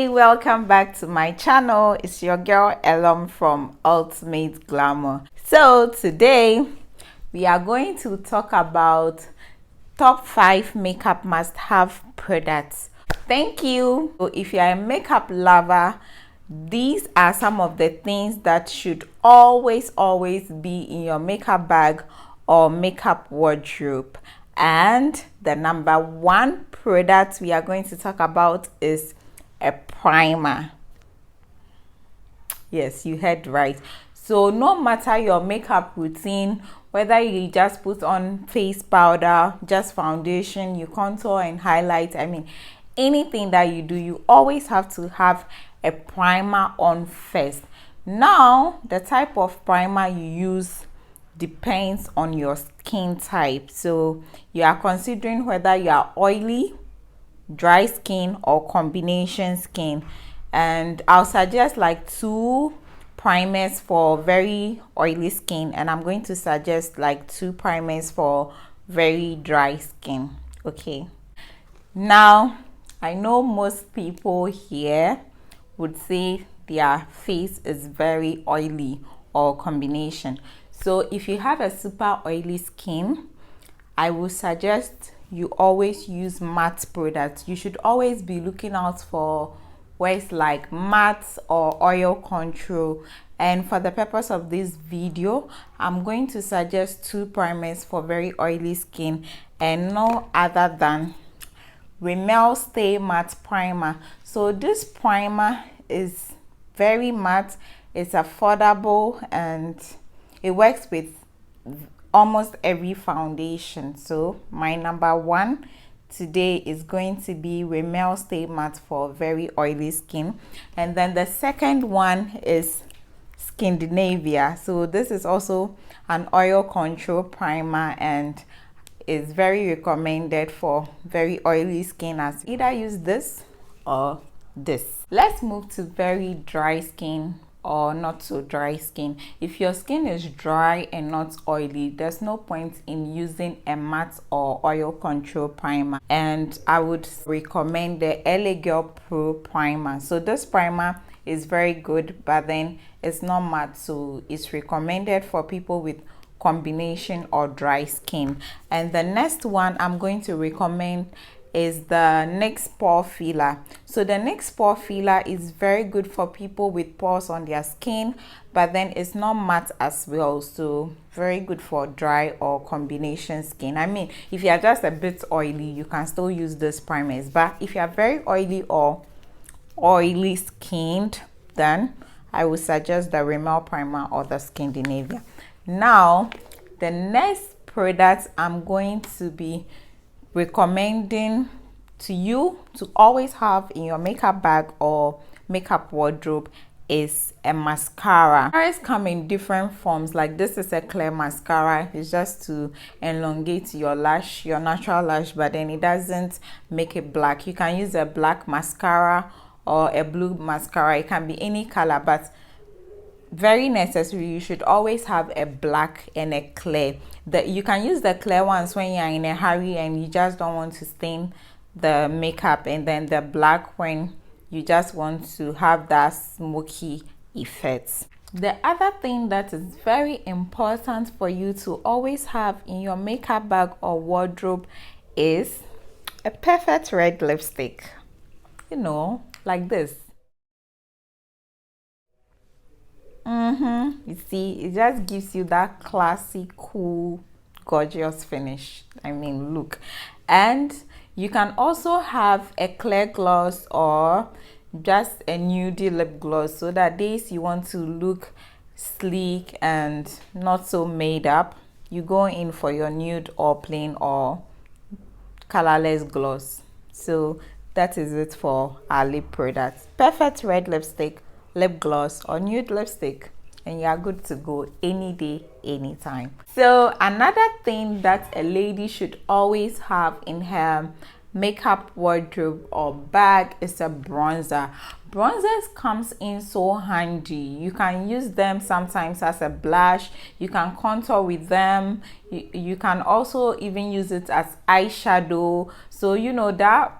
Hi, welcome back to my channel. It's your girl Elom from Ultimate Glamour. So today we are going to talk about top 5 makeup must-have products. Thank you. So if you are a makeup lover, these are some of the things that should always be in your makeup bag or makeup wardrobe. And the number 1 product we are going to talk about is a primer. Yes, you heard right. So no matter your makeup routine, whether you just put on face powder, just foundation, you contour and highlight, anything that you do, you always have to have a primer on first. Now, the type of primer you use depends on your skin type. So you are considering whether you are oily, dry skin, or combination skin, and I'll suggest like 2 primers for very oily skin, and I'm going to suggest like 2 primers for very dry skin. Okay, now I know most people here would say their face is very oily or combination. So if you have a super oily skin, I would suggest you always use matte products. You should always be looking out for words like matte or oil control. And for the purpose of this video, I'm going to suggest 2 primers for very oily skin, and no other than Rimmel Stay Matte Primer. So this primer is very matte, it's affordable, and it works with almost every foundation. So my number 1 today is going to be Rimmel Stay Matte for very oily skin, and then the second one is Scandinavia. So this is also an oil control primer and is very recommended for very oily skin, as either use this or this. Let's move to very dry skin or not so dry skin. If your skin is dry and not oily, there's no point in using a matte or oil control primer, and I would recommend the LA Girl Pro primer. So this primer is very good, but then it's not matte, so it's recommended for people with combination or dry skin. And the next one I'm going to recommend is the NYX Pore Filler. So the NYX Pore Filler is very good for people with pores on their skin, but then it's not matte as well, so very good for dry or combination skin. If you are just a bit oily, you can still use this primers, but if you are very oily or oily skinned, then I would suggest the Rimmel primer or the Scandinavia. Now, the next product I'm going to be recommending to you to always have in your makeup bag or makeup wardrobe is a mascara. Mascaras come in different forms. Like this is a clear mascara. It's just to elongate your lash, your natural lash, but then it doesn't make it black. You can use a black mascara or a blue mascara. It can be any color, but very necessary, you should always have a black and a clear. You can use the clear ones when you're in a hurry and you just don't want to stain the makeup, and then the black when you just want to have that smoky effect. The other thing that is very important for you to always have in your makeup bag or wardrobe is a perfect red lipstick, like this. You see, it just gives you that classy, cool, gorgeous finish. Look. And you can also have a clear gloss or just a nude lip gloss, so that days you want to look sleek and not so made up, you go in for your nude or plain or colorless gloss. So that is it for our lip products. Perfect red lipstick, lip gloss, or nude lipstick, and you are good to go any day, anytime. So another thing that a lady should always have in her makeup wardrobe or bag is a bronzer. Bronzers comes in so handy. You can use them sometimes as a blush, you can contour with them, you can also even use it as eyeshadow. So you know that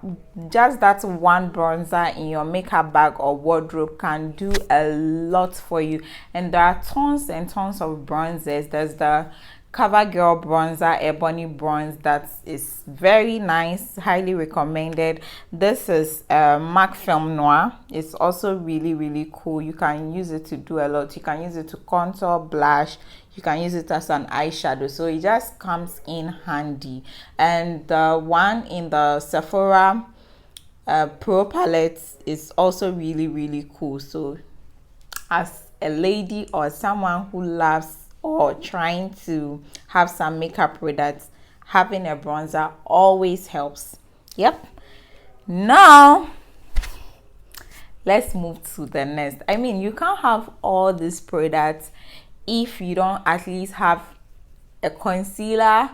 just that one bronzer in your makeup bag or wardrobe can do a lot for you. And there are tons and tons of bronzers. There's the CoverGirl bronzer, ebony bronze, that is very nice, highly recommended. This is MAC Film Noir. It's also really cool. You can use it to do a lot. You can use it to contour, blush, you can use it as an eyeshadow, so it just comes in handy. And the one in the Sephora Pro palette is also really cool. So as a lady or someone who loves or trying to have some makeup products, having a bronzer always helps. Yep. Now let's move to the next. I mean, you can't have all these products if you don't at least have a concealer,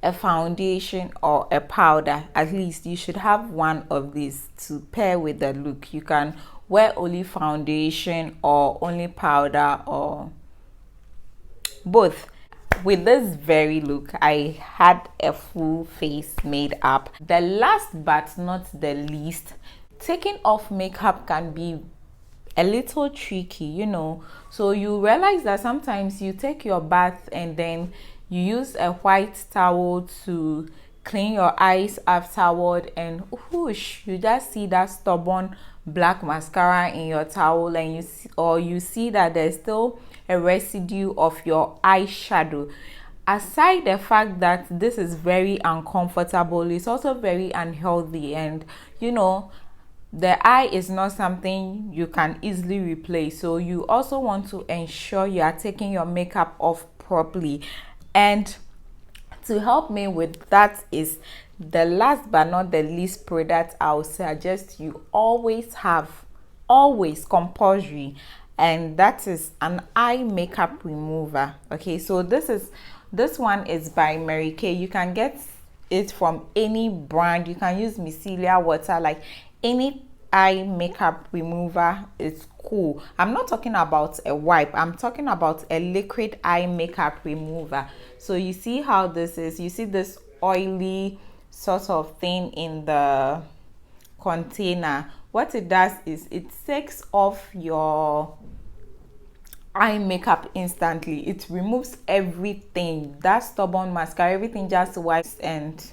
a foundation, or a powder. At least you should have one of these to pair with the look. You can wear only foundation or only powder or both. With this very look, I had a full face made up. The last but not the least, taking off makeup can be a little tricky, you know. So you realize that sometimes you take your bath and then you use a white towel to clean your eyes afterward, and whoosh, you just see that stubborn black mascara in your towel, and you see that there's still a residue of your eyeshadow. Aside the fact that this is very uncomfortable, it's also very unhealthy, and you know, the eye is not something you can easily replace. So you also want to ensure you are taking your makeup off properly. And to help me with that is the last but not the least product I would suggest you always have, always compulsory, and that is an eye makeup remover. Okay, so this one is by Mary Kay. You can get it from any brand. You can use micellar water, like any eye makeup remover is cool. I'm not talking about a wipe, I'm talking about a liquid eye makeup remover. So you see how this is, you see this oily sort of thing in the container. What it does is it takes off your eye makeup instantly. It removes everything, that stubborn mascara, everything just wipes, and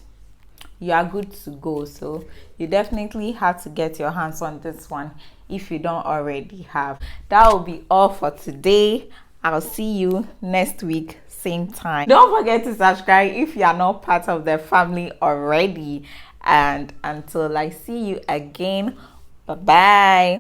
you are good to go. So you definitely have to get your hands on this one if you don't already have. That will be all for today. I'll see you next week, same time. Don't forget to subscribe if you are not part of the family already. And until I see you again, bye bye.